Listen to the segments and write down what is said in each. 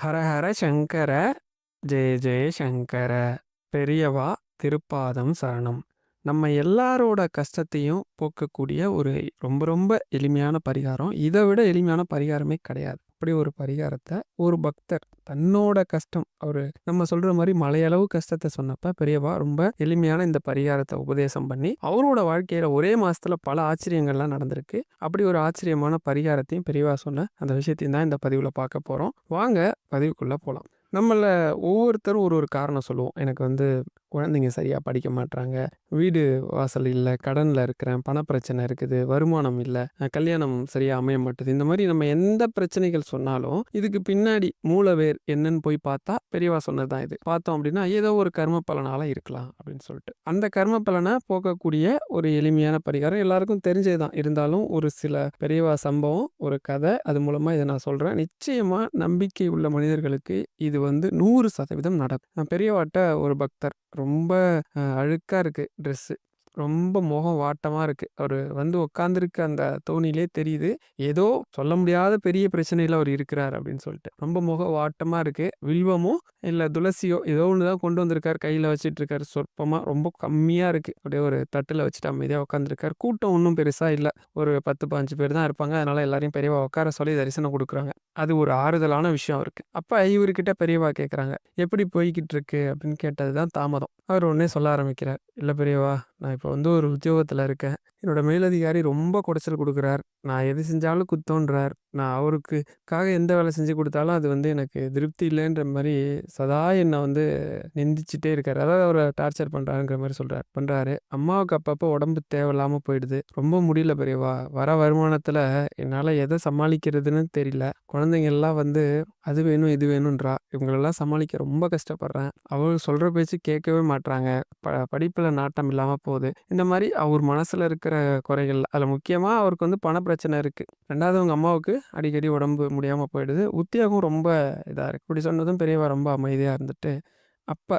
ஹர ஹர சங்கர ஜெய ஜெய சங்கர பெரியவா திருப்பாதம் சரணம். நம்ம எல்லாரோட கஷ்டத்தையும் போக்கக்கூடிய ஒரு ரொம்ப ரொம்ப எளிமையான பரிகாரம். இதை விட எளிமையான பரிகாரமே கிடையாது. அப்படி ஒரு பரிகாரத்தை ஒரு பக்தர் தன்னோட கஷ்டம் அவரு நம்ம சொல்ற மாதிரி மலையளவு கஷ்டத்தை சொன்னப்ப பெரியவா ரொம்ப எளிமையான இந்த பரிகாரத்தை உபதேசம் பண்ணி அவரோட வாழ்க்கையில ஒரே மாசத்துல பல ஆச்சரியங்கள்லாம் நடந்திருக்கு. அப்படி ஒரு ஆச்சரியமான பரிகாரத்தையும் பெரியவா சொன்ன அந்த விஷயத்தையும் தான் இந்த பதிவுல பார்க்க போறோம். வாங்க பதிவுக்குள்ள போலாம். நம்மள ஒவ்வொருத்தரும் ஒரு ஒரு காரணம் சொல்லுவோம். எனக்கு வந்து குழந்தைங்க சரியா படிக்க மாட்றாங்க, வீடு வாசல் இல்ல, கடன்ல இருக்கிறேன், பணப்பிரச்சனை இருக்குது, வருமானம் இல்ல, கல்யாணம் சரியா அமைய மாட்டுது. இந்த மாதிரி நம்ம எந்த பிரச்சனைகள் சொன்னாலும் இதுக்கு பின்னாடி மூலவேர் என்னன்னு போய் பார்த்தா பெரியவா சொன்னது தான் இது. பார்த்தோம் அப்படின்னா ஏதோ ஒரு கர்ம பலனால இருக்கலாம் அப்படின்னு சொல்லிட்டு. அந்த கர்ம பலனை போக்கக்கூடிய ஒரு எளிமையான பரிகாரம் எல்லாருக்கும் தெரிஞ்சது தான். இருந்தாலும் ஒரு சில பெரியவா சம்பவம், ஒரு கதை, அது மூலமா இதை நான் சொல்றேன். நிச்சயமா நம்பிக்கை உள்ள மனிதர்களுக்கு இது வந்து 100% நடக்கும். பெரியவாட்ட ஒரு பக்தர் ரொம்ப அழுக்கா இருக்கு ட்ரெஸ்ஸு. ரொம்ப முகம் வாட்டமா இருக்கு. அவரு வந்து உட்காந்துருக்க அந்த தோணியிலே தெரியுது. ஏதோ சொல்ல முடியாத பெரிய பிரச்சனையில அவர் இருக்கிறார் அப்படின்னு சொல்லிட்டு. ரொம்ப முகம் வாட்டமா இருக்கு. வில்வமோ இல்ல துளசியோ ஏதோ ஒண்ணு தான் கொண்டு வந்திருக்காரு. கையில வச்சுட்டு இருக்காரு. சொற்பமா ரொம்ப கம்மியா இருக்கு. அப்படியே ஒரு தட்டுல வச்சுட்டு அமைதியா உட்காந்துருக்காரு. கூட்டம் ஒன்றும் பெருசா இல்ல. ஒரு 10, 15 பேர் தான் இருப்பாங்க. அதனால எல்லாரையும் பெரியவா உட்கார சொல்லி தரிசனம் குடுக்குறாங்க. அது ஒரு ஆறுதலான விஷயம் அவருக்கு. அப்ப இவர்கிட்ட பெரியவா கேட்குறாங்க. எப்படி போய்க்கிட்டு இருக்கு அப்படின்னு கேட்டது தான் தாமதம். அவர் உடனே சொல்ல ஆரம்பிக்கிறார். இல்ல பெரியவா, நான் இப்போ வந்து ஒரு உத்தியோகத்துல இருக்கேன். என்னோட மேலதிகாரி ரொம்ப குடைச்சல் குடுக்குறார். நான் எது செஞ்சாலும் குத்தம்ன்றார். நான் அவருக்காக எந்த வேலை செஞ்சு குடுத்தாலும் அது வந்து எனக்கு திருப்தி இல்லைன்ற மாரி சதா என்ன வந்து நிந்திச்சுட்டே இருக்காரு. அதாவது அவர டார்ச்சர் பண்றாருங்கிற மாரி பண்றாரு. அம்மாவுக்கு அப்பப்போ உடம்பு தேவையில்லாம போயிடுது. ரொம்ப முடியல பெரியவா. வர வருமானத்துல என்னால எத சமாளிக்கிறதுன்னு தெரியல. குழந்தைங்கள்லாம் வந்து அது வேணும், இது வேணும்ன்றா. இவங்களெல்லாம் சமாளிக்க ரொம்ப கஷ்டப்படுறேன். அவரு சொல்ற பேச்சு கேட்கவே மாட்றாங்க. படிப்புல நாட்டம் இல்லாம போகுது. இந்த மாரி அவர் மனசுல இருக்கிற குறைகள், அதுல முக்கியமா அவருக்கு வந்து பண பிரச்சனை இருக்கு. 2வது அவங்க அம்மாவுக்கு அடிக்கடி உடம்பு முடியாம போயிடுது. உத்தியோகம் ரொம்ப இதா இருக்கு. இப்படி சொன்னதும் பெரியவா ரொம்ப அமைதியா இருந்துட்டு, அப்ப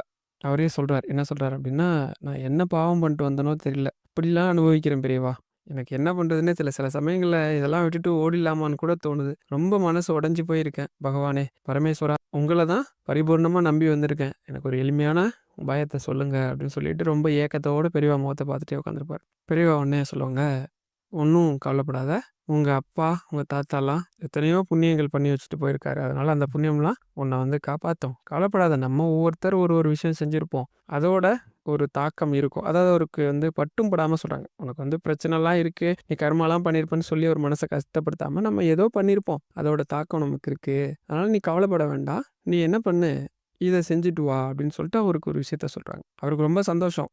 அவரே சொல்றார். என்ன சொல்றாரு அப்படின்னா, "நான் என்ன பாவம் பண்ணிட்டு வந்தேனோ தெரியல. இப்படிலாம் அனுபவிக்கிறேன் பெரியவா. எனக்கு என்ன பண்றதுன்னே தெரியல. சில சமயங்கள்ல இதெல்லாம் விட்டுட்டு ஓடிடலாமான்னு கூட தோணுது. ரொம்ப மனசு உடைஞ்சு போயிருக்கேன். பகவானே, பரமேஸ்வரா, உங்கள தான் பரிபூர்ணமா நம்பி வந்திருக்கேன். எனக்கு ஒரு எளிமையான உபாயத்த சொல்லுங்க" அப்படின்னு சொல்லிட்டு ரொம்ப ஏக்கத்தோட பெரியவா முகத்த பார்த்துட்டே உட்காந்துருப்பாரு. பெரியவா உடனே சொல்லுவாங்க, "ஒண்ணும் கவலைப்படாத. உங்க அப்பா, உங்க தாத்தாலாம் எத்தனையோ புண்ணியங்கள் பண்ணி வச்சுட்டு போயிருக்காரு. அதனால அந்த புண்ணியம்லாம் உன்ன வந்து காப்பாத்தும். கவலைப்படாத. நம்ம ஒவ்வொருத்தர் ஒரு ஒரு விஷயம் செஞ்சிருப்போம். அதோட ஒரு தாக்கம் இருக்கும்." அதாவது அவருக்கு வந்து பட்டும் படாம சொல்றாங்க. "உனக்கு வந்து பிரச்சனைலாம் இருக்கு. நீ கர்மாலாம் பண்ணியிருப்பன்னு" சொல்லி ஒரு மனச கஷ்டப்படுத்தாம, நம்ம ஏதோ பண்ணியிருப்போம். அதோட தாக்கம் நமக்கு இருக்கு. அதனால நீ கவலைப்பட வேண்டாம். நீ என்ன பண்ணு, இத செஞ்சுட்டு வா அப்படின்னு சொல்லிட்டு அவருக்கு ஒரு விஷயத்த சொல்றாங்க. அவருக்கு ரொம்ப சந்தோஷம்.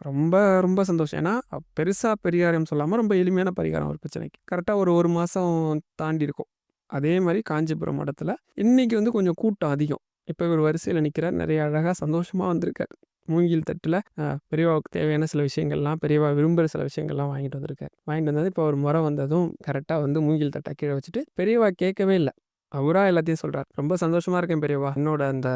ரொம்ப, ரொம்ப சந்தோஷம். ஏன்னா, பெருசா பரிகாரம் சொல்லாம ரொம்ப எளிமையான பரிகாரம் ஒரு பிரச்சனைக்கு. கரெக்ட்டா ஒரு 1 மாசம் தாண்டி இருக்கும். அதே மாரி காஞ்சிபுரம் மடத்துல இன்னைக்கு வந்து கொஞ்சம் கூட்டம் அதிகம். இப்ப இவரு வரிசையில நிக்கிறார். நெறைய அழகா சந்தோஷமா வந்திருக்காரு. மூங்கில் தட்டுல பெரியவாவுக்கு தேவையான சில விஷயங்கள்லாம், பெரியவா விரும்புற சில விஷயங்கள்லாம் வாங்கிட்டு வந்திருக்காரு. வாங்கிட்டு வந்தது இப்ப ஒரு முறை வந்ததும் கரெக்ட்டா வந்து மூங்கில் தட்ட கீழ வச்சுட்டு, பெரியவா கேட்கவே இல்ல. அவரா எல்லாத்தையும் சொல்றார். "ரொம்ப சந்தோஷமா இருக்கேன் பெரியவா. என்னோட அந்த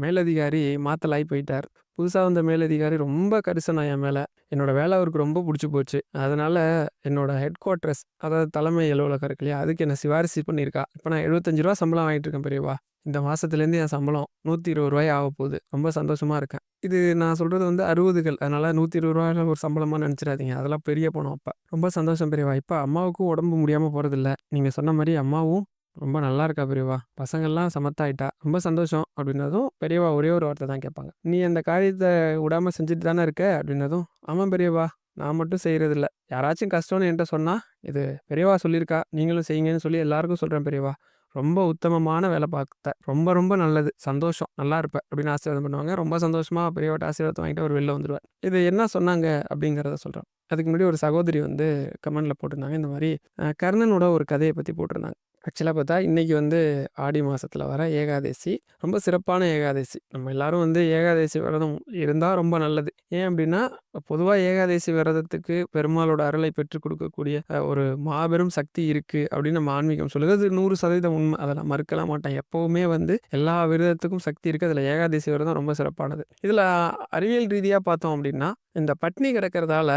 மேலதிகாரி மாத்தலாகி போயிட்டார். புதுசா வந்த மேலதிகாரி ரொம்ப கரிசனம் என் மேல. என்னோட வேலை அவருக்கு ரொம்ப புடிச்சு போச்சு. அதனால என்னோட ஹெட் குவார்ட்டர்ஸ், அதாவது தலைமை அலுவலகம் இருக்கு இல்லையா? அதுக்கு என்ன சிபாரிசு பண்ணியிருக்கா. இப்ப நான் ரூ. 75 சம்பளம் வாங்கிட்டு இருக்கேன் பெரியவா. இந்த மாசத்துலேருந்து என் சம்பளம் ரூ. 120 ஆகப்போகுது. ரொம்ப சந்தோஷமா இருக்கேன்." இது நான் சொல்றது வந்து 60கள். அதனால ரூ. 120 ஒரு சம்பளமா நெனச்சிராதீங்க. அதெல்லாம் பெரிய பணம் அப்ப. "ரொம்ப சந்தோஷம் பெரியவா. இப்ப அம்மாவுக்கும் உடம்பு முடியாம போறதில்ல. நீங்க சொன்ன மாரி அம்மாவும் ரொம்ப நல்லா இருக்கா பெரியவா. பசங்கள்லாம் சமத்தாயிட்டா. ரொம்ப சந்தோஷம்" அப்படின்னதும் பெரியவா ஒரே ஒரு வார்த்தை தான் கேட்பாங்க. "நீ அந்த காரியத்த விடாம செஞ்சுட்டு தானே இருக்க?" அப்படின்னதும், "ஆமா பெரியவா. நான் மட்டும் செய்றதில்ல. யாராச்சும் கஷ்டம்னு என்ட்ட சொன்னா, இது பெரியவா சொல்லியிருக்கா. நீங்களும் செய்யுங்கன்னு சொல்லி எல்லாருக்கும் சொல்றேன் பெரியவா. ரொம்ப உத்தமமான வேலை பார்த்த. ரொம்ப ரொம்ப நல்லது. சந்தோஷம். நல்லா இருப்ப" அப்படின்னு ஆசீர்வாதம் பண்ணுவாங்க. ரொம்ப சந்தோஷமா பெரியவாட்ட ஆசீர்வாதம் வாங்கிட்டு அவரு வெளில வந்துருவார். இது என்ன சொன்னாங்க அப்படிங்கிறத சொல்றேன். அதுக்கு முன்னாடி ஒரு சகோதரி வந்து கமெண்ட்ல போட்டிருந்தாங்க. இந்த மாரி கர்ணனோட ஒரு கதைய பத்தி போட்டிருந்தாங்க. ஆக்சுவலா பார்த்தா, இன்னைக்கு வந்து ஆடி மாசத்துல வர ஏகாதசி. ரொம்ப சிறப்பான ஏகாதசி. நம்ம எல்லாரும் வந்து ஏகாதசி விரதம் இருந்தா ரொம்ப நல்லது. ஏன் அப்டின்னா, பொதுவா ஏகாதசி விரதத்துக்கு பெருமாளோட அருளை பெற்றுக் குடுக்கக்கூடிய ஒரு மாபெரும் சக்தி இருக்கு அப்டின்னு நம்ம ஆன்மீகம் சொல்லுது. அது 100% உண்ம. அத நான் மறுக்கலாம் மாட்டேன். எப்பவுமே வந்து எல்லா விரதத்துக்கும் சக்தி இருக்கு. அதுல ஏகாதசி விரதம் ரொம்ப சிறப்பானது. இதுல அறிவியல் ரீதியா பார்த்தோம் அப்டின்னா, இந்த பட்னி கிடக்கிறதால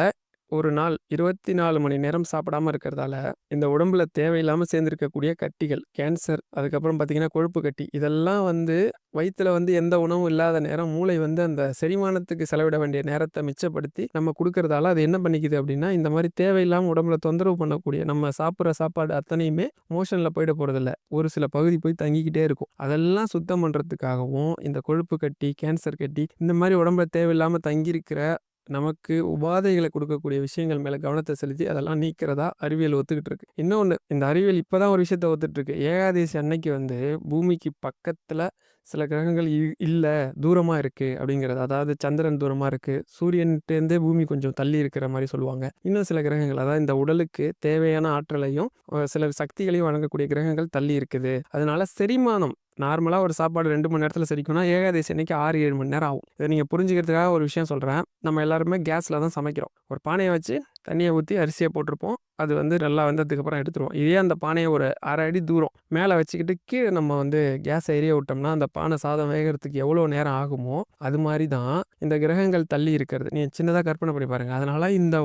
ஒரு நாள் 24 மணி நேரம் சாப்பிடாம இருக்கிறதால, இந்த உடம்புல தேவையில்லாம சேர்ந்திருக்கக்கூடிய கட்டிகள், கேன்சர், அதுக்கப்புறம் பார்த்தீங்கன்னா கொழுப்பு கட்டி, இதெல்லாம் வந்து வயித்துல வந்து எந்த உணவும் இல்லாத நேரம் மூளை வந்து அந்த செரிமானத்துக்கு செலவிட வேண்டிய நேரத்த மிச்சப்படுத்தி நம்ம குடுக்கறதால, அது என்ன பண்ணிக்குது அப்டின்னா, இந்த மாரி தேவையில்லாம உடம்புல தொந்தரவு பண்ணக்கூடிய நம்ம சாப்பிடுற சாப்பாடு அத்தனையுமே மோஷன்ல போயிட போறதில்ல. ஒரு சில பகுதி போய் தங்கிக்கிட்டே இருக்கும். அதெல்லாம் சுத்தம் பண்றதுக்காகவும், இந்த கொழுப்பு கட்டி, கேன்சர் கட்டி, இந்த மாரி உடம்புல தேவையில்லாம தங்கியிருக்கிற நமக்கு உபாதைகள குடுக்கக்கூடிய விஷயங்கள் மேல கவனத்த செலுத்தி, அதெல்லாம் நீக்கிறதா அறிவியல் ஒத்துக்கிட்டு இருக்கு. இன்னொன்னு, இந்த அறிவியல் இப்ப தான் ஒரு விஷயத்த ஒத்துட்டு இருக்கு. ஏகாதசி அன்னைக்கு வந்து பூமிக்கு பக்கத்துல சில கிரகங்கள் இல்ல, தூரமா இருக்கு அப்படிங்கிறது. அதாவது சந்திரன் தூரமா இருக்கு. சூரியன்ட்டேருந்தே பூமி கொஞ்சம் தள்ளி இருக்கிற மாரி சொல்லுவாங்க. இன்னும் சில கிரகங்கள், அதாவது இந்த உடலுக்கு தேவையான ஆற்றலையும், சில சக்திகளையும் வழங்கக்கூடிய கிரகங்கள் தள்ளி இருக்குது. அதனால செரிமானம் நார்மலா ஒரு சாப்பாடு 2 மணி நேரத்தில செரிக்கும்னா, ஏகாதசி அன்னைக்கு 6, 7 மணி நேரம் ஆகும். இத நீங்க புரிஞ்சுக்கிறதுக்காக ஒரு விஷயம் சொல்றேன். நம்ம எல்லாருமே கேஸ்ல தான் சமைக்கிறோம். ஒரு பானைய வச்சு தண்ணிய ஊத்தி அரிசிய போட்டிருப்போம். அது வந்து நல்லா வெந்ததுக்கப்புறம் எடுத்துருவோம். இதே அந்த பானைய ஒரு 1/2 அடி தூரம் மேல வச்சுக்கிட்டு கீழ நம்ம வந்து கேஸ எரிய விட்டோம்னா, அந்த பானை சாதம் வேகறதுக்கு எவ்வளோ நேரம் ஆகுமோ, அது மாரி தான் இந்த கிரகங்கள் தள்ளி இருக்கிறது. நீங்க சின்னதா கற்பனை பண்ணி பாருங்க. அதனால இந்த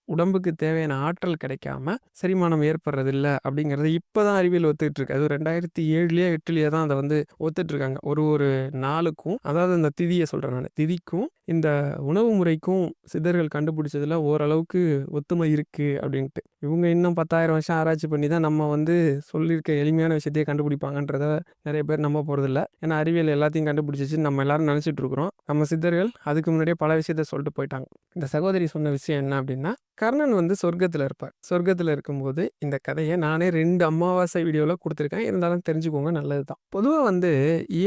உடம்புக்கு தேவையான ஆற்றல் கிடைக்காம செரிமானம் ஏற்படுறதில்ல அப்படிங்கிறது இப்ப தான் அறிவியல் ஒத்துக்கிட்டு இருக்கு. அதுவும் 2007லயோ 8லயோ தான் அத வந்து ஒத்துட்டு இருக்காங்க. ஒரு ஒரு நாளுக்கும், அதாவது அந்த திதிய சொல்றேன் நானு. திதிக்கும் இந்த உணவு முறைக்கும் சித்தர்கள் கண்டுபிடிச்சதுல ஓரளவுக்கு ஒத்துமை இருக்கு அப்படின்ட்டு. இவங்க இன்னும் 10,000 வருஷம் ஆராய்ச்சி பண்ணி தான் நம்ம வந்து சொல்லியிருக்க எளிமையான விஷயத்தையே கண்டுபிடிப்பாங்கன்றத நெறைய பேர் நம்ப போறதில்ல. ஏன்னா அறிவியல் எல்லாத்தையும் கண்டுபிடிச்சிச்சுன்னு நம்ம எல்லாரும் நெனைச்சிட்டு இருக்கிறோம். நம்ம சித்தர்கள் அதுக்கு முன்னாடியே பல விஷயத்த சொல்லிட்டு போயிட்டாங்க. இந்த சகோதரி சொன்ன விஷயம் என்ன அப்படின்னா, கர்ணன் வந்து சொர்க்கத்துல இருப்பார். சொர்க்கத்துல இருக்கும்போது இந்த கதைய நானே 2 அமாவாசை வீடியோல குடுத்துருக்கேன். இருந்தாலும் தெரிஞ்சுக்கோங்க, நல்லது தான். பொதுவா வந்து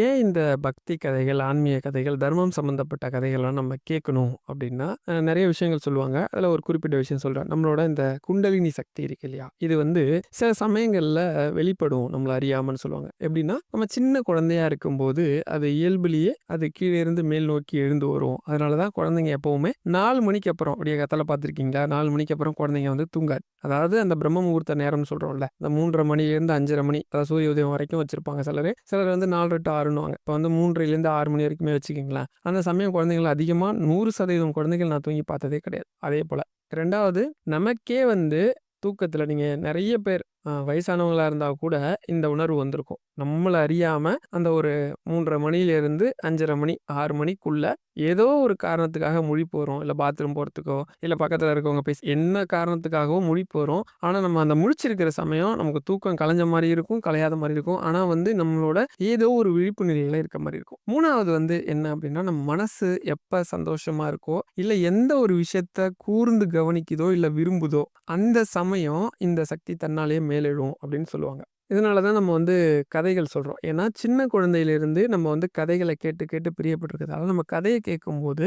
ஏன் இந்த பக்தி கதைகள், ஆன்மீக கதைகள், தர்மம் சம்மந்தப்பட்ட கதைகள்லாம் நம்ம கேட்கணும் அப்படின்னா, நெறைய விஷயங்கள் சொல்லுவாங்க. அதுல ஒரு குறிப்பிட்ட விஷயம் சொல்றேன். நம்மளோட இந்த குண்டலினி சக்தி இருக்கு இல்லையா? இது வந்து சில சமயங்கள்ல வெளிப்படும் நம்மள அறியாமன்னு சொல்லுவாங்க. எப்படின்னா, நம்ம சின்ன குழந்தையா இருக்கும்போது அது இயல்புலயே அது கீழ இருந்து மேல் நோக்கி எழுந்து வரும். அதனால தான் குழந்தைங்க எப்பவுமே 4 மணிக்கு அப்புறம் விடிய காத்தால பார்த்துருக்கீங்களா? 4 மணிக்கு அப்புறம் குழந்தைங்க வந்து தூங்காது. அதாவது அந்த பிரம்ம முகூர்த்த நேரம்னு சொல்றோம்ல. இந்த 3:30 மணிலேருந்து 5:30 மணி, அதாவது சூரிய உதயம் வரைக்கும் வச்சிருப்பாங்க சிலரு. சிலர் வந்து 4 டூ 6ன்னுவாங்க. இப்ப வந்து 3:30லேருந்து 6 மணி வரைக்குமே வச்சுக்கங்களேன். அந்த சமயம் குழந்தைகள் அதிகமா 100% குழந்தைகள் நான் தூங்கி பார்த்ததே கிடையாது. அதேபோல 2வது, நமக்கே வந்து தூக்கத்துல நீங்க நெறைய பேர் வயசானவங்களா இருந்தா கூட இந்த உணர்வு வந்திருக்கும். நம்மள அறியாம அந்த ஒரு 3:30 மணியிலிருந்து 5:30 மணி, 6 மணிக்குள்ள ஏதோ ஒரு காரணத்துக்காக முழிப்பு வரும். இல்ல பாத்ரூம் போறதுக்கோ, இல்ல பக்கத்துல இருக்கவங்க என்ன காரணத்துக்காகவோ முழிப்பு வரும். ஆனா நம்ம அந்த முழிச்சிருக்கிற சமயம் நமக்கு தூக்கம் கலைஞ்ச மாரி இருக்கும், கலையாத மாரி இருக்கும். ஆனா வந்து நம்மளோட ஏதோ ஒரு விழிப்பு நிலையில இருக்க மாரி இருக்கும். 3வது வந்து என்ன அப்டின்னா, நம்ம மனசு எப்ப சந்தோஷமா இருக்கோ, இல்ல எந்த ஒரு விஷயத்த கூர்ந்து கவனிக்குதோ, இல்ல விரும்புதோ, அந்த சமயம் இந்த சக்தி தன்னாலேயே மேலெழும் அப்படின்னு சொல்லுவாங்க. இதனால தான் நம்ம வந்து கதைகள் சொல்றோம். ஏன்னா, சின்ன குழந்தையிலிருந்து நம்ம வந்து கதைகள கேட்டு, கேட்டு பிரியப்பட்டுருக்கிறதால, நம்ம கதைய கேட்கும்போது,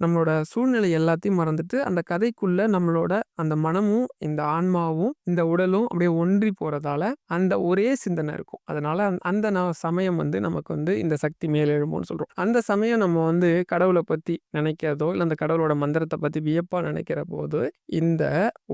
நம்மளோட சூழ்நிலை எல்லாத்தையும் மறந்துட்டு, அந்த கதைக்குள்ள நம்மளோட அந்த மனமும், இந்த ஆன்மாவும், இந்த உடலும் அப்படியே ஒன்றி போறதால, அந்த ஒரே சிந்தனை இருக்கும். அதனால அந்த சமயம் வந்து நமக்கு வந்து இந்த சக்தி மேலெழும்பும்னு சொல்றோம். அந்த சமயம் நம்ம வந்து கடவுள பத்தி நினைக்கிறதோ, இல்ல அந்த கடவுளோட மந்திரத்த பத்தி வியப்பா நினைக்கிற போது, இந்த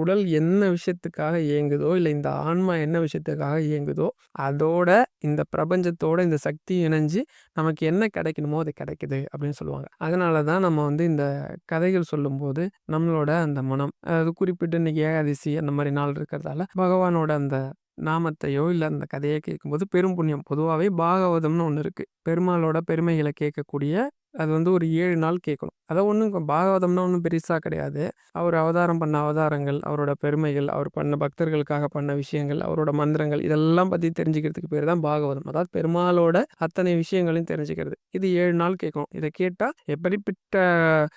உடல் என்ன விஷயத்துக்காக இயங்குதோ, இல்ல இந்த ஆன்மா என்ன விஷயத்துக்காக இயங்குதோ, அதோட இந்த பிரபஞ்சத்தோட இந்த சக்தி இணைஞ்சு நமக்கு என்ன கிடைக்கணுமோ அது கிடைக்குது அப்படின்னு சொல்லுவாங்க. அதனால தான் நம்ம வந்து இந்த கதைகள் சொல்லும்போது நம்மளோட அந்த மனம் அது குறிப்பிட்டு இன்னைக்கு ஏகாதசி அந்த மாரி நாள் இருக்கிறதால பகவானோட அந்த நாமத்தையோ இல்ல அந்த கதைய கேட்கும்போது பெரும் புண்ணியம். பொதுவாவே பாகவதம்னு ஒண்ணு இருக்கு. பெருமாளோட பெருமைகள கேட்கக்கூடிய அது வந்து ஒரு 7 நாள் கேட்கணும். அதான் ஒண்ணும் பாகவதம்னா ஒண்ணும் பெருசா கிடையாது. அவர் அவதாரம் பண்ண அவதாரங்கள், அவரோட பெருமைகள், அவர் பண்ண பக்தர்களுக்காக பண்ண விஷயங்கள், அவரோட மந்திரங்கள் இதெல்லாம் பத்தி தெரிஞ்சுக்கிறதுக்கு பேரு தான் பாகவதம். அதாவது பெருமாளோட அத்தனை விஷயங்களையும் தெரிஞ்சுக்கிறது. இது 7 நாள் கேட்கணும். இத கேட்டா எப்படிப்பட்ட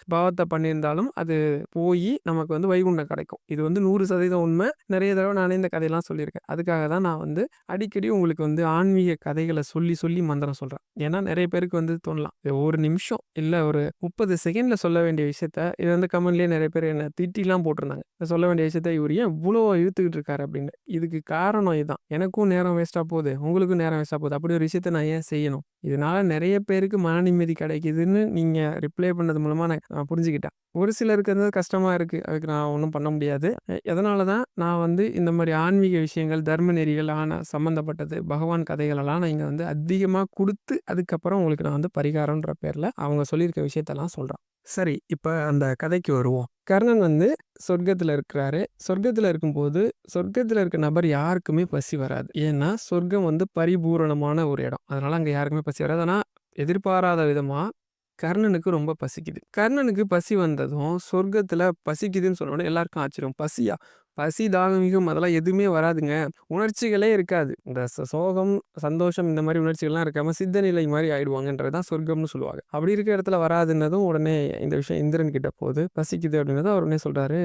பாவத்த பண்ணியிருந்தாலும் அது போயி நமக்கு வந்து வைகுண்டம் கிடைக்கும். இது வந்து 100% உண்ம. நெறைய தடவ நானே இந்த கதையெல்லாம் சொல்லியிருக்கேன். அதுக்காக தான் நான் வந்து அடிக்கடி உங்களுக்கு வந்து ஆன்மீக கதைகள சொல்லி, சொல்லி மந்திரம் சொல்றேன். ஏன்னா நெறைய பேருக்கு வந்து தோணலாம். ஒரு நிமிஷம் இல்ல ஒரு 30 செகண்ட்ல சொல்ல வேண்டிய விஷயத்த இது வந்து கமெண்ட்லயே நெறைய பேர் என்ன திட்டிலாம் போட்டிருந்தாங்க. சொல்ல வேண்டிய விஷயத்த இவரு ஏன் இவ்ளோ இழுத்துக்கிட்டு இருக்காரு அப்படின்னு. இதுக்கு காரணம் இதுதான். எனக்கும் நேரம் வேஸ்ட்டா போகுது. உங்களுக்கும் நேரம் வேஸ்ட்டா போகுது. அப்படி ஒரு விஷயத்த நான் ஏன் செய்யணும்? இதனால நெறைய பேருக்கு மன நிம்மதி கிடைக்குதுன்னு நீங்க ரிப்ளை பண்ணது மூலமா நான் புரிஞ்சுக்கிட்டேன். ஒரு சிலருக்கு வந்து கஷ்டமா இருக்கு. அதுக்கு நான் ஒண்ணும் பண்ண முடியாது. எதனால தான் நான் வந்து இந்த மாரி ஆன்மீக விஷயங்கள், தர்ம நெறிகள் சம்மந்தப்பட்டது, பகவான் கதைகளெல்லாம் நான் இங்க வந்து அதிகமா குடுத்து, அதுக்கப்புறம் உங்களுக்கு நான் வந்து பரிகாரம்ன்ற பேர்ல அவங்க சொல்லியிருக்க விஷயத்தெல்லாம் சொல்றேன். சரி, இப்ப அந்த கதைக்கு வருவோம். கர்ணன் வந்து சொர்க்கத்துல இருக்கிறாரு. சொர்க்கத்துல இருக்கும்போது, சொர்க்கத்துல இருக்க நபர் யாருக்குமே பசி வராது. ஏன்னா, சொர்க்கம் வந்து பரிபூரணமான ஒரு இடம். அதனால அங்க யாருக்குமே பசி வராது. ஆனா, எதிர்பாராத விதமா கர்ணனுக்கு ரொம்ப பசிக்குது. கர்ணனுக்கு பசி வந்ததும், சொர்க்கத்துல பசிக்குதுன்னு சொன்ன உடனே எல்லாருக்கும் ஆச்சரியம். பசியா? பசி, தாகம், கீகம் அதெல்லாம் எதுவுமே வராதுங்க. உணர்ச்சிகளே இருக்காது. இந்த சோகம், சந்தோஷம் இந்த மாரி உணர்ச்சிகள்லாம் இருக்காம சித்த நிலை மாரி ஆயிடுவாங்கன்றது தான் சொர்க்கம்னு சொல்லுவாங்க. அப்படி இருக்க இடத்துல வராதுன்னதும் உடனே இந்த விஷயம் இந்திரன் கிட்ட போகுது. பசிக்குது அப்படின்னதும் அவர் உடனே சொல்றாரு,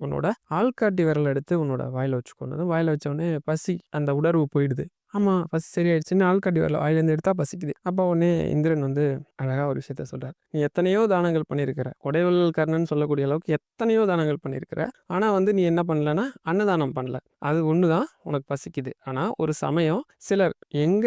"உன்னோட ஆள்காட்டி விரல எடுத்து உன்னோட வாயில வச்சுக்கோன்னதும்" வாயில வச்ச உடனே பசி அந்த உணர்வு போயிடுது. ஆமா, பசி சரியாயிடுச்சுன்னு ஆள்காட்டி விரல வாயிலேருந்து எடுத்தா பசிக்குது. அப்ப உடனே இந்திரன் வந்து அழகா ஒரு விஷயத்த சொல்றார். "நீ எத்தனையோ தானங்கள் பண்ணியிருக்கிற. கொடைவள்ளல் கர்ணன் சொல்லக்கூடிய அளவுக்கு எத்தனையோ தானங்கள் பண்ணியிருக்கிற. ஆனா வந்து நீ என்ன பண்ணலன்னா, அன்னதானம் பண்ணல. அது ஒண்ணு தான் உனக்கு பசிக்குது. ஆனா ஒரு சமயம் சிலர் எங்க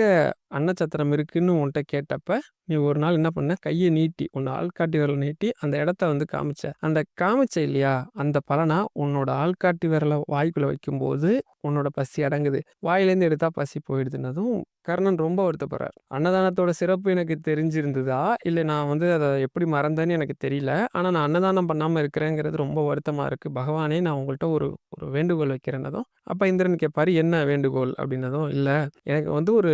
அன்னச்சத்திரம் இருக்குன்னு உன்ட்ட கேட்டப்ப, நீ ஒரு நாள் என்ன பண்ண, கைய நீட்டி, உன் ஆள்காட்டி விரல நீட்டி அந்த இடத்த வந்து காமிச்ச. அந்த காமிச்ச இல்லையா, அந்த பலனா உன்னோட ஆள்காட்டி விரல வாய்க்குள்ள வைக்கும்போது, உன்னோட பசி அடங்குது. வாயிலேருந்து எடுத்தா பசி போயிடுதுன்னதும், கர்ணன் ரொம்ப வருத்தப்படுறார். அன்னதானத்தோட சிறப்பு எனக்கு தெரிஞ்சிருந்ததா, இல்ல நான் வந்து அத எப்படி மறந்தேன்னு எனக்கு தெரியல. ஆனா நான் அன்னதானம் பண்ணாம இருக்கிறேங்கிறது ரொம்ப வருத்தமா இருக்கு. பகவானே நான் உங்கள்ட்ட ஒரு ஒரு வேண்டுகோள் வைக்கிறேன்னதும், அப்ப இந்திரன் கேட்பாரு, "என்ன வேண்டுகோள்?" அப்படின்னதும், "இல்ல எனக்கு வந்து ஒரு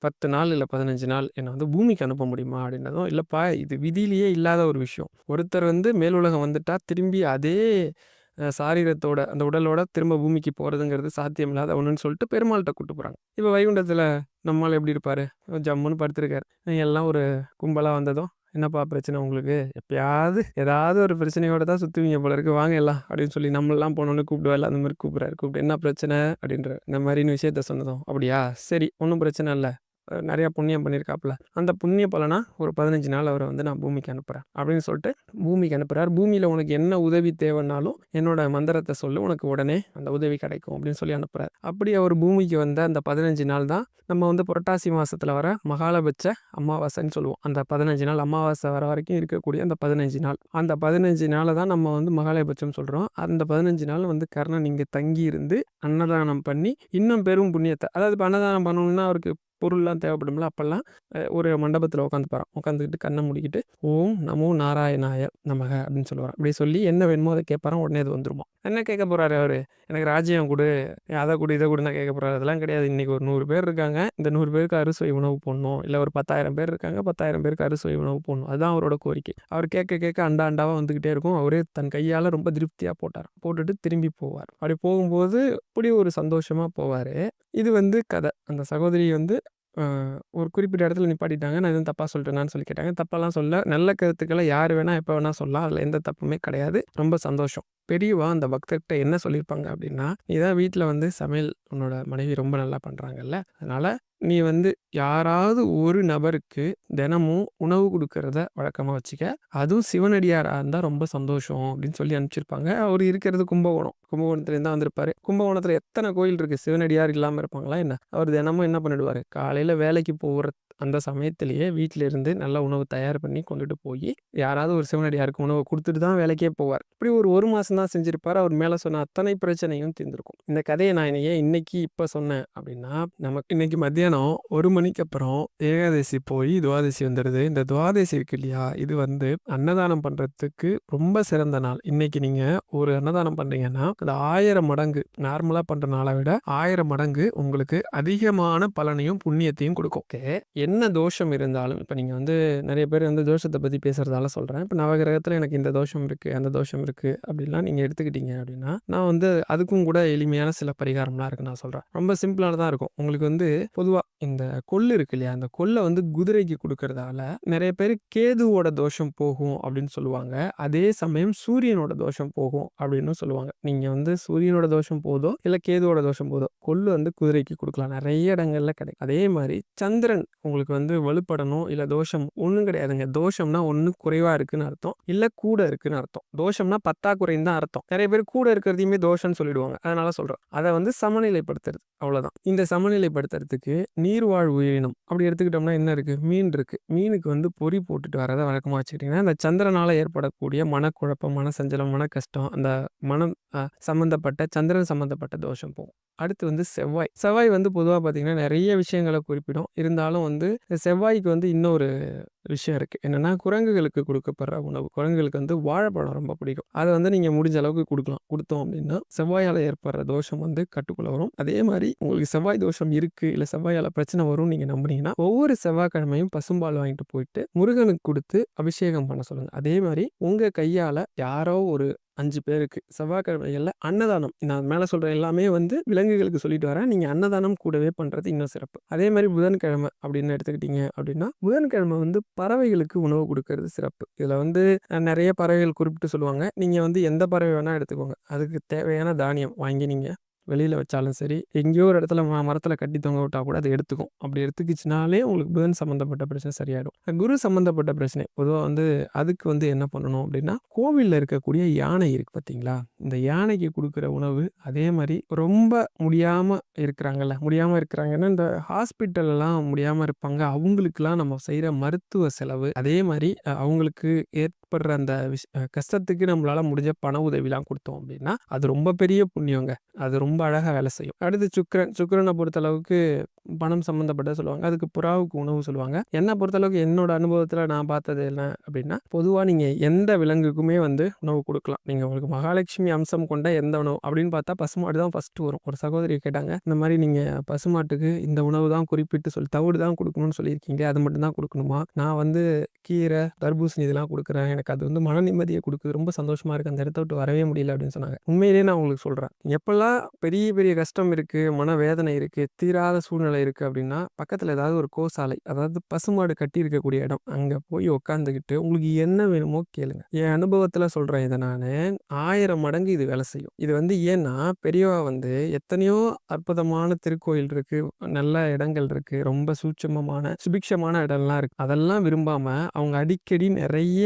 10 நாள் இல்ல 15 நாள் என்ன வந்து பூமிக்கு அனுப்ப முடியுமா?" அப்படின்னதும், "இல்லப்பா இது விதியிலேயே இல்லாத ஒரு விஷயம். ஒருத்தர் வந்து மேலுலகம் வந்துட்டா திரும்பி அதே சாரீரத்தோட அந்த உடலோட திரும்ப பூமிக்கு போறதுங்கிறது சாத்தியமில்லாத ஒண்ணுன்னு சொல்லிட்டு பெருமாள்ட்ட கூட்டு போறாங்க. இப்ப வைகுண்டத்துல நம்மாள் எப்படி இருப்பாரு? ஜம்முன்னு படுத்திருக்காரு. எல்லாம் ஒரு கும்பலா வந்ததும், "என்னப்பா பிரச்சனை உங்களுக்கு? எப்பயாவது ஏதாவது ஒரு பிரச்சனையோட தான் சுத்துவீங்க போல இருக்கு. வாங்க எல்லாம்" அப்படின்னு சொல்லி நம்மலாம் போனோனே கூப்பிடுவார்ல, அந்த மாரி கூப்பிடுறாரு. கூப்பிட்டு, "என்ன பிரச்சனை?" அப்படின்றாரு. இந்த மாரின்னு விஷயத்த சொன்னதும், "அப்படியா? சரி ஒண்ணும் பிரச்சனை இல்ல. நெறைய புண்ணியம் பண்ணியிருக்காப்புல. அந்த புண்ணிய பலனா ஒரு 15 நாள் அவர வந்து நான் பூமிக்கு அனுப்புறேன்." அப்படின்னு சொல்லிட்டு பூமிக்கு அனுப்புறார். "பூமியில உனக்கு என்ன உதவி தேவைன்னாலும் என்னோட மந்திரத்த சொல்லு. உனக்கு உடனே அந்த உதவி கிடைக்கும்." அப்படின்னு சொல்லி அனுப்புறார். அப்படி அவர் பூமிக்கு வந்த அந்த 15 நாள் தான் நம்ம வந்து புரட்டாசி மாசத்துல வர மகாலபட்ச அமாவாசைன்னு சொல்லுவோம். அந்த 15 நாள் அமாவாசை வர வரைக்கும் இருக்கக்கூடிய அந்த 15 நாள். அந்த 15 நாள தான் நம்ம வந்து மகாலயபட்சம் சொல்றோம். அந்த 15 நாள் வந்து கர்ணன் இங்க தங்கி இருந்து அன்னதானம் பண்ணி இன்னும் பெரும் புண்ணியத்த அதாவது இப்ப அன்னதானம் பண்ணணும்னா அவருக்கு பொருள்லாம் தேவைப்படும்ல. அப்பல்லாம் ஒரு மண்டபத்துல உட்காந்துப்பாராம். உட்காந்துக்கிட்டு கண்ண மூடிக்கிட்டு, "ஓம் நமோ நாராயணாய நமக" அப்படின்னு சொல்லுவாராம். அப்படி சொல்லி என்ன வேணுமோ அத கேட்பாராம். உடனே அது வந்துருமாம். என்ன கேட்க போறாரு அவரு? "எனக்கு ராஜ்யம் குடு, அத குடு, இத குடுன்னு" தான் கேட்க போறாரு. அதெல்லாம் கிடையாது. இன்னைக்கு ஒரு 100 பேர் இருக்காங்க. இந்த 100 பேருக்கு அறுசுவை உணவு போடணும். இல்ல ஒரு 10,000 பேர் இருக்காங்க. 10,000 பேருக்கு அறுசுவை உணவு போடணும். அதுதான் அவரோட கோரிக்கை. அவர் கேட்க கேட்க அண்டா அண்டாவா வந்துகிட்டே இருக்கும். அவரே தன் கையால ரொம்ப திருப்தியா போட்டாராம். போட்டுட்டு திரும்பி போவார். அப்படி போகும்போது இப்படி ஒரு சந்தோஷமா போவாரு. இது வந்து கதை. அந்த சகோதரி வந்து அ ஒரு குறிப்பிட்ட இடத்துல நிப்பாட்டிட்டாங்க. நான் எதுவும் தப்பா சொல்லிட்டேனான்னு சொல்லி கேட்டாங்க. தப்பாலாம் சொல்லல. நல்ல கருத்துக்கள யார் வேணா, எப்ப வேணா சொல்லலாம். அதுல எந்த தப்புமே கிடையாது. ரொம்ப சந்தோஷம். பெரியவா அந்த பக்தர்ட்ட என்ன சொல்லியிருப்பாங்க அப்படின்னா, "நீ தான் வீட்ல வந்து சமையல் உன்னோட மனைவி ரொம்ப நல்லா பண்றாங்கல்ல. அதனால நீ வந்து யாராவது ஒரு நபருக்கு தினமும் உணவு குடுக்கறத வழக்கமா வச்சுக்க. அதுவும் சிவனடியாரா இருந்தா ரொம்ப சந்தோஷம்." அப்படின்னு சொல்லி அனுப்பிச்சிருப்பாங்க. அவரு இருக்கிறது கும்பகோணம். கும்பகோணத்துலேருந்து தான் வந்திருப்பாரு. கும்பகோணத்துல எத்தன கோயில் இருக்கு? சிவனடியார் இல்லாம இருப்பாங்களா என்ன? அவர் தினமும் என்ன பண்ணிடுவாரு, காலையில வேலைக்கு போற அந்த சமயத்திலேயே வீட்ல இருந்து நல்ல உணவு தயார் பண்ணி கொண்டுட்டு போயி, யாராவது ஒரு சிவனடியாருக்கு உணவு குடுத்துட்டு தான் வேலைக்கே போவார். இப்படி ஒரு 1 மாசம் தான் செஞ்சிருப்பாரு. அவர் மேல சொன்ன அத்தனை பிரச்சனையும் தீர்ந்திருக்கும். இந்த கதைய நான் ஏன் இன்னைக்கு இப்ப சொன்னேன் அப்படின்னா, நமக்கு இன்னைக்கு மத்தியானம் 1 மணிக்கு அப்புறம் ஏகாதசி போய் துவாதசி வந்துருது. இந்த துவாதசி இருக்கு இல்லையா? இது வந்து அன்னதானம் பண்றதுக்கு ரொம்ப சிறந்த நாள். இன்னைக்கு நீங்க ஒரு அன்னதானம் பண்றீங்கன்னா, அது 1000 மடங்கு நார்மலா பண்ற நாள விட 1000 மடங்கு உங்களுக்கு அதிகமான பலனையும், புண்ணியத்தையும் குடுக்கும். ஓகே. என்ன தோஷம் இருந்தாலும் இப்ப நீங்க வந்து நெறைய பேர் வந்து தோஷத்த பத்தி பேசுறதால சொல்றேன். இப்ப நவகிரகத்துல எனக்கு இந்த தோஷம் இருக்கு, அந்த தோஷம் இருக்கு அப்படின்லாம் நீங்க எடுத்துக்கிட்டீங்க அப்படின்னா, நான் வந்து அதுக்கும் கூட எளிமையான சில பரிகாரம்லாம் இருக்கு நான் சொல்றேன். ரொம்ப சிம்பிளானதா இருக்கும். உங்களுக்கு வந்து பொதுவா இந்த கொள்ளு இருக்கு இல்லையா? அந்த கொள்ள வந்து குதிரைக்கு குடுக்கறதால நெறைய பேரு கேதுவோட தோஷம் போகும் அப்படின்னு சொல்லுவாங்க. அதே சமயம் சூரியனோட தோஷம் போகும் அப்படின்னும் சொல்லுவாங்க. நீங்க வந்து சூரியனோட தோஷம் போதோ, இல்ல கேதுவோட தோஷம் போதோ, கொள்ளு வந்து குதிரைக்கு குடுக்கலாம். நெறைய இடங்கள்ல கிடைக்கும். அதே மாரி சந்திரன் உங்களுக்கு வந்து வலுப்படணும், இல்ல தோஷம் ஒண்ணும் கிடையாதுங்க. தோஷம்னா ஒண்ணு குறைவா இருக்குன்னு அர்த்தம், இல்ல கூட இருக்குன்னு அர்த்தம். தோஷம்னா பத்தாக்குறைன்னு தான் அர்த்தம். நெறைய பேர் கூட இருக்கிறதையுமே தோஷம்னு சொல்லிடுவாங்க. அதனால சொல்றேன். அத வந்து சமநிலைப்படுத்துறது. அவ்வளோதான். இந்த சமநிலைப்படுத்துறதுக்கு நீர்வாழ் உயிரினம் அப்படி எடுத்துக்கிட்டோம்னா என்ன இருக்கு? மீன் இருக்கு. மீனுக்கு வந்து பொறி போட்டுட்டு வரத வழக்கமா வச்சுக்கிட்டீங்கன்னா, இந்த சந்திரனால ஏற்படக்கூடிய மனக்குழப்பம், மனசஞ்சலம், மனக்கஷ்டம், அந்த மனம் சம்மந்தப்பட்ட சந்திரன் சம்மந்தப்பட்ட தோஷம் போகும். அடுத்து வந்து செவ்வாய். செவ்வாய் வந்து பொதுவா பார்த்தீங்கன்னா, நெறைய விஷயங்கள குறிப்பிடும். இருந்தாலும் வந்து இந்த செவ்வாய்க்கு வந்து இன்னொரு விஷயம் இருக்கு. என்னன்னா, குரங்குகளுக்கு குடுக்கப்படுற உணவு. குரங்குகளுக்கு வந்து வாழைப்பழம் ரொம்ப பிடிக்கும். அத வந்து நீங்க முடிஞ்ச அளவுக்கு குடுக்கலாம். குடுத்தோம் அப்டின்னா, செவ்வாயால ஏற்படுற தோஷம் வந்து கட்டுக்குள்ள வரும். அதே மாரி உங்களுக்கு செவ்வாய் தோஷம் இருக்கு, இல்ல செவ்வாயால பிரச்சனை வரும்னு நீங்க நம்புனீங்கன்னா, ஒவ்வொரு செவ்வாய்க்கிழமையும் பசும்பால் வாங்கிட்டு போயிட்டு முருகனுக்கு குடுத்து அபிஷேகம் பண்ண சொல்லுங்க. அதே மாரி உங்க கையால யாரோ ஒரு 5 பேருக்கு செவ்வாய்க்கிழமைகள்ல அன்னதானம். நான் மேல சொல்ற எல்லாமே வந்து விலங்குகளுக்கு சொல்லிட்டு வரேன். நீங்க அன்னதானம் கூடவே பண்றது இன்னும் சிறப்பு. அதே மாரி புதன்கிழமை அப்படின்னு எடுத்துக்கிட்டீங்க அப்படின்னா, புதன்கிழமை வந்து பறவைகளுக்கு உணவு குடுக்கறது சிறப்பு. இதுல வந்து நெறைய பறவைகள் குறிப்பிட்டு சொல்லுவாங்க. நீங்க வந்து எந்த பறவை வேணா எடுத்துக்கோங்க. அதுக்கு தேவையான தானியம் வாங்கி நீங்க வெளியில வச்சாலும் சரி, எங்கேயோ ஒரு இடத்துல மரத்துல கட்டி தொங்க விட்டா கூட அது எடுத்துக்கும். அப்படி எடுத்துக்கிச்சுனாலே உங்களுக்கு புதன் சம்மந்தப்பட்ட பிரச்சனை சரியாயிடும். குரு சம்மந்தப்பட்ட பிரச்சனை பொதுவா வந்து அதுக்கு வந்து என்ன பண்ணணும் அப்படின்னா, கோவில்ல இருக்கக்கூடிய யானை இருக்கு பார்த்தீங்களா? இந்த யானைக்கு குடுக்குற உணவு, அதே மாரி ரொம்ப முடியாம இருக்கிறாங்கல்ல, முடியாம இருக்கிறாங்கன்னா, இந்த ஹாஸ்பிட்டல்லாம் முடியாம இருப்பாங்க. அவங்களுக்கெல்லாம் நம்ம செய்ற மருத்துவ செலவு, அதே மாரி அவங்களுக்கு ஏற்படுற அந்த கஷ்டத்துக்கு நம்மளால முடிஞ்ச பண உதவிலாம் குடுத்தோம் அப்படின்னா, அது ரொம்ப பெரிய புண்ணியங்க. அது ரொம்ப அழகா வேலை செய்யும். அடுத்து சுக்கிரன். சுக்கிரன பொறுத்தளவுக்கு பணம் சம்மந்தப்பட்டது சொல்லுவாங்க. அதுக்கு புறாவுக்கு உணவு சொல்லுவாங்க. என்ன பொறுத்தளவுக்கு என்னோட அனுபவத்தில நான் பார்த்தது என்ன அப்டின்னா, பொதுவா நீங்க எந்த விலங்குக்குமே வந்து உணவு குடுக்கலாம். நீங்க உங்களுக்கு மகாலட்சுமி அம்சம் கொண்ட எந்த உணவு அப்டின்னு பார்த்தா பசுமாடு தான் ஃபர்ஸ்ட்டு வரும். ஒரு சகோதரி கேட்டாங்க, இந்த மாரி நீங்க பசுமாட்டுக்கு இந்த உணவு தான் குறிப்பிட்டு தவிடு தான் குடுக்கணும்னு சொல்லியிருக்கீங்களே, அது மட்டும் தான் குடுக்கணுமா? நான் வந்து கீரை, தர்பூசணி இதெல்லாம் குடுக்குறேன். எனக்கு அது வந்து மன நிம்மதிய குடுக்குது. ரொம்ப சந்தோஷமா இருக்கு. அந்த இடத்த விட்டு வரவே முடியல அப்டின்னு சொன்னாங்க. உண்மையிலேயே நான் உங்களுக்கு சொல்றேன். எப்பலாம் பெரிய பெரிய கஷ்டம் இருக்கு, மனவேதனை இருக்கு, தீராத சூழ்நிலை இருக்கு அப்டின்னா, பக்கத்துல ஏதாவது ஒரு கோசாலை, அதாவது பசுமாடு கட்டி இருக்கக்கூடிய இடம். அங்க போய் உட்காந்துக்கிட்டு உங்களுக்கு என்ன வேணுமோ கேளுங்க. என் அனுபவத்துல சொல்றேன் இத நானு. 1000 மடங்கு இது வேலை செய்யும். இது வந்து ஏன்னா, பெரியவா வந்து எத்தனையோ அற்புதமான திருக்கோயில் இருக்கு, நல்ல இடங்கள் இருக்கு, ரொம்ப சூட்சமமான, சுபிக்ஷமான இடம்லாம் இருக்கு. அதெல்லாம் விரும்பாம அவங்க அடிக்கடி நெறைய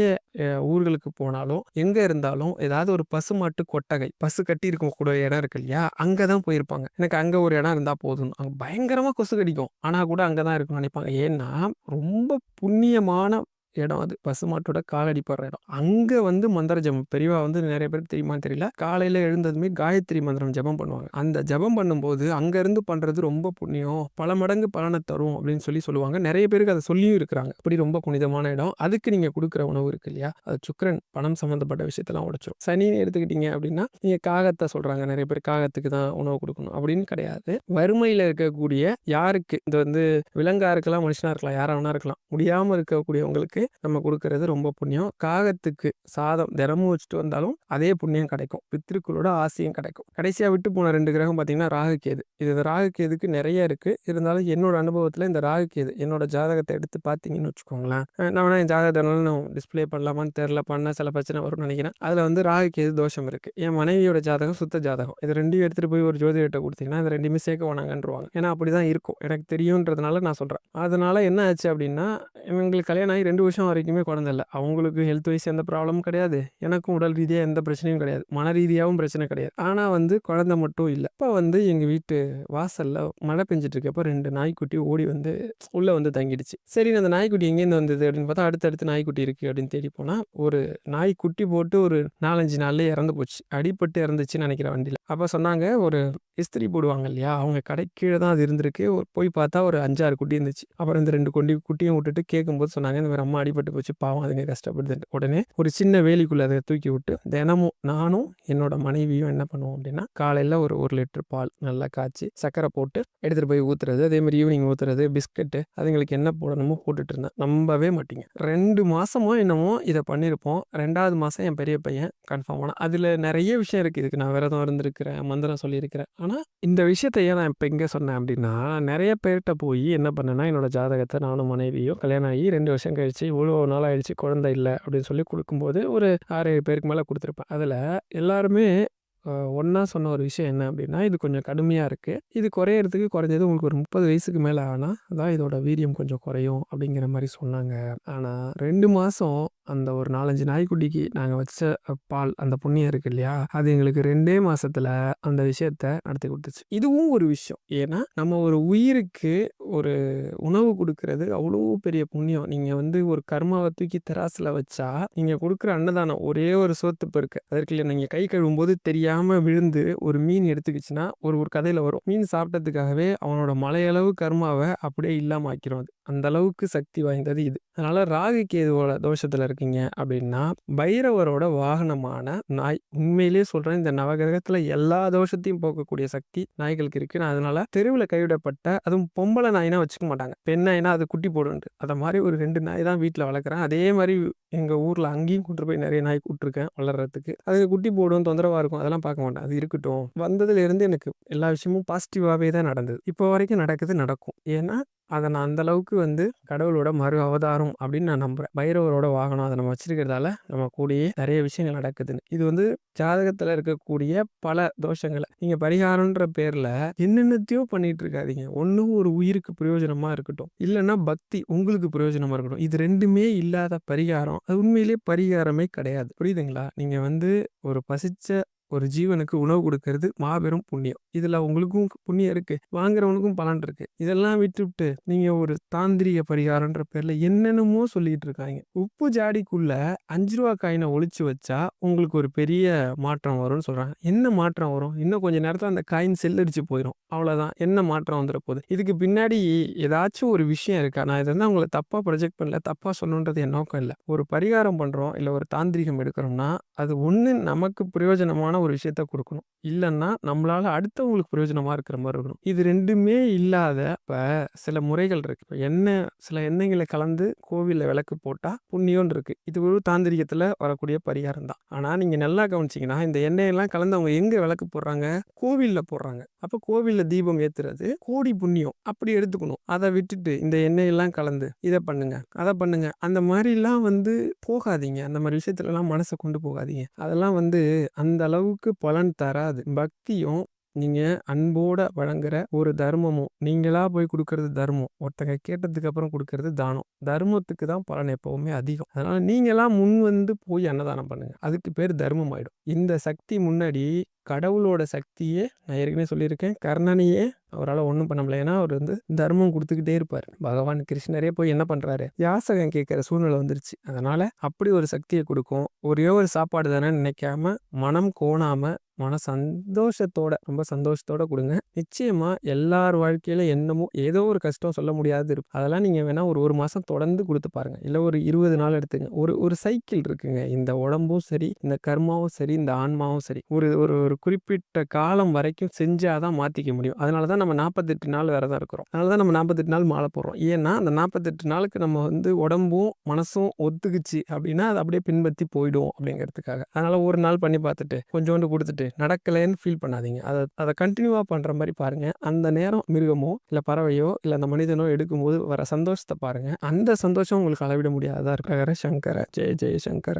ஊர்களுக்கு போனாலும், எங்க இருந்தாலும் ஏதாவது ஒரு பசுமாட்டு கொட்டகை, பசு கட்டி இருக்கக்கூடிய இடம் இருக்கு இல்லையா? அங்க தான் போயிருப்பாங்க. எனக்கு அங்க ஒரு இடம் இருந்தா போதும். அங்க பயங்கரமா கொசு கடிக்கும். ஆனா கூட அங்க தான் இருக்கணும்னு நினைப்பாங்க. ஏன்னா, ரொம்ப புண்ணியமான இடம் அது. பசுமாட்டோட காலடி படுற இடம். அங்க வந்து மந்திர ஜெபம். பெரியவா வந்து நெறைய பேருக்கு தெரியுமான்னு தெரியல. காலையில எழுந்ததுமே காயத்ரி மந்திரம் ஜெபம் பண்ணுவாங்க. அந்த ஜெபம் பண்ணும்போது அங்க இருந்து பண்றது ரொம்ப புண்ணியம். பல மடங்கு பலன தரும் அப்படின்னு சொல்லுவாங்க. நெறைய பேருக்கு அத சொல்லியும் இருக்கிறாங்க. அப்படி ரொம்ப புனிதமான இடம். அதுக்கு நீங்க குடுக்குற உணவு இருக்கு இல்லையா? அது சுக்கிரன் பணம் சம்மந்தப்பட்ட விஷயத்தெல்லாம் உடைச்சிரும். சனின்னு எடுத்துக்கிட்டீங்க அப்படின்னா, நீங்க காகத்த சொல்றாங்க. நெறைய பேர் காகத்துக்கு தான் உணவு குடுக்கணும் அப்படின்னு கிடையாது. வறுமையில இருக்கக்கூடிய யாருக்கு இது வந்து விலங்கா இருக்கலாம், மனுஷனா இருக்கலாம், யாரா வேணா இருக்கலாம். முடியாம இருக்கக்கூடியவங்களுக்கு நம்ம குடுக்குறது ரொம்ப புண்ணியம். காகத்துக்கு சாதம் தினமும் வச்சுட்டு வந்தாலும் அதே புண்ணியம் கிடைக்கும். பித்ருக்களோட ஆசையும் கிடைக்கும். கடைசியா விட்டு போன 2 கிரகம் பார்த்தீங்கன்னா, ராகு, கேது. இது ராகு, கேதுக்கு நெறைய இருக்கு. இருந்தாலும் என்னோட அனுபவத்துல இந்த ராகு, கேது என்னோட ஜாதகத்த எடுத்து பார்த்தீங்கன்னு வச்சுக்கோங்களேன். நான் வேணா என் ஜாதகத்த நான் டிஸ்ப்ளே பண்ணலாமான்னு தெரியல. பண்ணா சில பிரச்சனை வரும்னு நெனைக்கிறேன். அதுல வந்து ராகு, கேது தோஷம் இருக்கு. என் மனைவியோட ஜாதகம் சுத்த ஜாதகம். இது 2யும் எடுத்துட்டு போய் ஒரு ஜோதிடர்ட்ட குடுத்தீங்கன்னா, இது 2யுமே சேர்க்க வேணாங்கன்றுவாங்க. ஏன்னா அப்படிதான் இருக்கும். எனக்கு தெரியுன்றதுனால நான் சொல்றேன். அதனால என்ன ஆச்சு அப்படின்னா, எங்களுக்கு கல்யாணம் ஆகி 2 வருஷம் வரைக்குமே குழந்தை இல்ல. அவங்களுக்கு ஹெல்த் வைஸ் எந்த ப்ராப்ளமும் கிடையாது. எனக்கும் உடல் ரீதியா எந்த பிரச்சனையும் கிடையாது. மன ரீதியாவும் பிரச்சனை கிடையாது. ஆனா வந்து குழந்தை மட்டும் இல்ல. அப்ப வந்து எங்க வீட்டு வாசல்ல மழை பெஞ்சுட்டு இருக்கப்ப 2 நாய்க்குட்டி ஓடி வந்து உள்ள வந்து தங்கிடுச்சு. சரி அந்த நாய்க்குட்டி எங்கேருந்து வந்தது அப்படின்னு பார்த்தா, அடுத்தடுத்து நாய்க்குட்டி இருக்கு அப்படின்னு தேடி போனா, ஒரு நாய் குட்டி போட்டு ஒரு 4, 5 நாள்லயே இறந்து போச்சு. அடிபட்டு இறந்துச்சுன்னு நினைக்கிறேன் வண்டியில. அப்ப சொன்னாங்க, ஒரு இஸ்திரி போடுவாங்க இல்லையா? அவங்க கடை கீழ தான் அது இருந்திருக்கு. போய் பார்த்தா ஒரு 5, 6 குட்டி இருந்துச்சு. அப்புறம் இந்த 2 குட்டியும் விட்டுட்டு கேட்கும்போது சொன்னாங்க, இந்த மாரி அம்மா அடிபட்டு போச்சு. பாவம் அதுங்க கஷ்டப்படுதுன்ட்டு. உடனே ஒரு சின்ன வேலிக்குள்ள அத தூக்கி விட்டு, தினமும் நானும் என்னோட மனைவியும் என்ன பண்ணுவோம் அப்படின்னா, காலையில ஒரு 1 லிட்டர் பால் நல்லா காய்ச்சி, சர்க்கரை போட்டு எடுத்துட்டு போய் ஊத்துறது. அதே மாரி ஈவினிங் ஊத்துறது, பிஸ்கட்டு அதுங்களுக்கு என்ன போடணுமோ போட்டுட்டு இருந்தேன். நம்பவே மாட்டீங்க. 2 மாசமோ என்னமோ இத பண்ணியிருப்போம். 2வது மாசம் என் பெரிய பையன் கன்ஃபார்ம் ஆனான். அதுல நெறைய விஷயம் இருக்கு. இதுக்கு நான் விரதம் இருந்திருக்கிறேன், மந்திரம் சொல்லியிருக்கிறேன். ஆனா, இந்த விஷயத்த ஏன் நான் இப்ப இங்க சொன்னேன் அப்படின்னா, நெறைய பேர்ட்ட போயி என்ன பண்ணேன்னா, என்னோட ஜாதகத்த நானும் மனைவியும் கல்யாணம் ஆகி 2 வருஷம் கழிச்சு, இவ்வளோ நாள் ஆயிடுச்சு குழந்தை இல்ல அப்படின்னு சொல்லி குடுக்கும்போது, ஒரு 6, 7 பேருக்கு மேல குடுத்துருப்பேன். அதுல எல்லாருமே ஒண்ணா சொன்ன ஒரு விஷயம் என்ன அப்படின்னா, இது கொஞ்சம் கடுமையா இருக்கு. இது குறையறதுக்கு குறைஞ்சது உங்களுக்கு ஒரு 30 வயசுக்கு மேல ஆனா தான் இதோட வீரியம் கொஞ்சம் குறையும் அப்படிங்கிற மாரி சொன்னாங்க. ஆனா 2 மாசம் அந்த ஒரு 4, 5 நாய்க்குட்டிக்கு நாங்க வச்ச பால், அந்த புண்ணியம் இருக்கு இல்லையா? அது எங்களுக்கு 2டே மாசத்துல அந்த விஷயத்த நடத்தி குடுத்துச்சு. இதுவும் ஒரு விஷயம். ஏன்னா, நம்ம ஒரு உயிருக்கு ஒரு உணவு குடுக்குறது அவ்வளோ பெரிய புண்ணியம். நீங்க வந்து ஒரு கர்மாவ தூக்கி தராசுல வச்சா, நீங்க குடுக்குற அன்னதானம் ஒரே ஒரு சோத்து பருக்க. அதற்கு இல்ல நீங்க கை கழுவும்போது தெரியாம விழுந்து ஒரு மீன் எடுத்துக்கிச்சுன்னா, ஒரு ஒரு கதையில வரும். மீன் சாப்பிட்டதுக்காகவே அவனோட மலையளவு கர்மாவ அப்படியே இல்லாம ஆக்கிரும் அது. அந்த அளவுக்கு சக்தி வாய்ந்தது இது. அதனால ராகு கேதுவோட தோஷத்துல இருக்கீங்க அப்படின்னா, பைரவரோட வாகனமான நாய். உண்மையிலேயே சொல்றேன், இந்த நவகிரகத்துல எல்லா தோஷத்தையும் போக்கக்கூடிய சக்தி நாய்களுக்கு இருக்கு. நான் அதனால தெருவுல கைவிடப்பட்ட, அதுவும் பொம்பள நாய்னா வச்சுக்க மாட்டாங்க. பெண் நாய்னா அது குட்டி போடுன்ட்டு. அத மாரி ஒரு 2 நாய் தான் வீட்ல வளர்க்குறேன். அதே மாரி எங்க ஊர்ல அங்கேயும் கூட்டு போய் நெறைய நாய் கூப்ட்டுருக்கேன் வளர்றதுக்கு. அதுங்க குட்டி போடும், தொந்தரவா இருக்கும். அதெல்லாம் பார்க்க மாட்டேன். அது இருக்கட்டும். வந்ததுலேருந்து எனக்கு எல்லா விஷயமும் பாசிட்டிவாவே தான் நடந்தது. இப்போ வரைக்கும் நடக்குது, நடக்கும். ஏன்னா, அத நான் அந்த அளவுக்கு கடவுளோட மறு அவதாரம் அப்படின்னு நான் நம்புறேன். பைரவரோட வாகனம் அத நம்ம வச்சிருக்கிறதால, நம்ம கூடயே நெறைய விஷயங்கள் நடக்குதுன்னு. இது ஜாதகத்துல இருக்கக்கூடிய பல தோஷங்கள நீங்க பரிகாரம்ன்ற பேர்ல என்னென்னத்தையோ பண்ணிட்டு இருக்காதீங்க. ஒண்ணு ஒரு உயிருக்கு பிரயோஜனமா இருக்கட்டும். இல்லன்னா பக்தி உங்களுக்கு பிரயோஜனமா இருக்கட்டும். இது 2மே இல்லாத பரிகாரம், அது உண்மையிலேயே பரிகாரமே கிடையாது. புரியுதுங்களா? நீங்க ஒரு பசிச்ச ஒரு ஜீவனுக்கு உணவு குடுக்கறது மாபெரும் புண்ணியம். இதுல உங்களுக்கும் புண்ணியம் இருக்கு. வாங்குறவனுக்கும் பலன் இருக்கு. இதெல்லாம் விட்டுப்புட்டு, நீங்க ஒரு தாந்திரீக பரிகாரம்ன்ற பேர்ல என்னென்னமோ சொல்லிட்டு இருக்காய்ங்க. உப்பு ஜாடிக்குள்ள ரூ. 5 காயின ஒளிச்சு வச்சா, உங்களுக்கு ஒரு பெரிய மாற்றம் வரும்னு சொல்றாங்க. என்ன மாற்றம் வரும்? இன்னும் கொஞ்ச நேரத்துல அந்த காயின் செல்லரிச்சு போயிரும். அவ்வளோதான். என்ன மாற்றம் வந்துற போது? இதுக்கு பின்னாடி ஏதாச்சும் ஒரு விஷயம் இருக்கா? நான் இத உங்கள தப்பா ப்ரொஜெக்ட் பண்ணல. தப்பா சொல்லணுன்றது என் நோக்கம் இல்ல. ஒரு பரிகாரம் பண்றோம், இல்ல ஒரு தாந்திரீகம் எடுக்கிறோம்னா, அது ஒண்ணு நமக்கு பிரயோஜனமான ஒரு விஷயத்த குடுக்கணும். இல்லன்னா, நம்மளால அடுத்தவங்களுக்கு பிரயோஜனமா இருக்கிற மாரி இருக்கணும். இது 2மே இல்லாத சில முறைகள் இருக்கு. சில எண்ணெய்கள கலந்து கோவில்ல விளக்கு போட்டா புண்ணியம்னு இருக்கு. இது ஒரு தாந்திரீகத்துல வரக்கூடிய பரிகாரம் தான். ஆனா, நீங்க நல்லா கவனிச்சீங்கன்னா, இந்த எண்ணெயெல்லாம் கலந்து அவங்க எங்க விளக்கு போடுறாங்க? கோவில்ல போடுறாங்க. அப்ப கோவில்ல தீபம் ஏத்துறது கோடி புண்ணியம். அப்படி எடுத்துக்கணும். அத விட்டுட்டு இந்த எண்ணெயெல்லாம் கலந்து இத பண்ணுங்க, அத பண்ணுங்க. அந்த மாரிலாம் போகாதீங்க. அந்த மாரி விஷயத்துலலாம் மனச கொண்டு போகாதீங்க. அதெல்லாம் அந்த அளவுக்கு பலன் தராது. பக்தியும், நீங்க அன்போட வழங்குற ஒரு தர்மமும், நீங்களா போய் குடுக்கறது தர்மம். ஒருத்தங்க கேட்டதுக்கு அப்புறம் குடுக்கறது தானம். தர்மத்துக்கு தான் பலன் எப்பவுமே அதிகம். அதனால நீங்களா போய் அன்னதானம் பண்ணுங்க. அதுக்கு பேர் தர்மம் ஆயிடும். இந்த சக்தி முன்னாடி கடவுளோட சக்தியே நான் ஏற்கனவே சொல்லியிருக்கேன். கர்ணனையே அவரால ஒண்ணும் பண்ண முடியல. ஏன்னா, அவரு தர்மம் குடுத்துக்கிட்டே இருப்பாரு. பகவான் கிருஷ்ணரே போய் என்ன பண்றாரு? யாசகம் கேட்கிற சூழ்நிலை வந்துருச்சு. அதனால அப்படி ஒரு சக்திய குடுக்கும். ஒரே ஒரு சாப்பாடு தானேன்னு நினைக்காம, மனம் கோணாம, சந்தோஷத்தோட, ரொம்ப சந்தோஷத்தோட குடுங்க. நிச்சயமா எல்லார் வாழ்க்கையில ஏதோ ஒரு கஷ்டம் சொல்ல முடியாதது இருக்கும். அதெல்லாம் நீங்க வேணா ஒரு 1 மாசம் தொடர்ந்து குடுத்து பாருங்க. இல்ல ஒரு 20 நாள் எடுத்துங்க. ஒரு சைக்கிள் இருக்குங்க. இந்த உடம்பும் சரி, இந்த கர்மாவும் சரி, இந்த ஆன்மாவும் சரி. ஒரு ஒரு ஒரு குறிப்பிட்ட காலம் வரைக்கும் செஞ்சா தான் மாத்திக்க முடியும். அதனால தான் நம்ம 48 நாள் விரதம் இருக்கிறோம். அதனால தான் நம்ம 48 நாள் மாலை போடுறோம். ஏன்னா, அந்த 48 நாளுக்கு நம்ம உடம்பும், மனசும் ஒத்துக்குச்சு அப்படின்னா, அது அப்படியே பின்பற்றி போயிடும் அப்படிங்கிறதுக்காக. அதனால ஒரு நாள் பண்ணி பார்த்துட்டு, கொஞ்சோண்டு குடுத்துட்டு, நடக்கலைன்னு ஃபீல் பண்ணாதீங்க. அத கன்டினியூவா பண்ற மாரி பாருங்க. அந்த நேரம் மிருகமோ, இல்ல பறவையோ, இல்ல அந்த மனிதனோ எடுக்கும்போது வர சந்தோஷத்த பாருங்க. அந்த சந்தோஷம் உங்களுக்கு அளவிட முடியாததா இருக்கு. ஹர சங்கர ஜெய ஜெய சங்கர.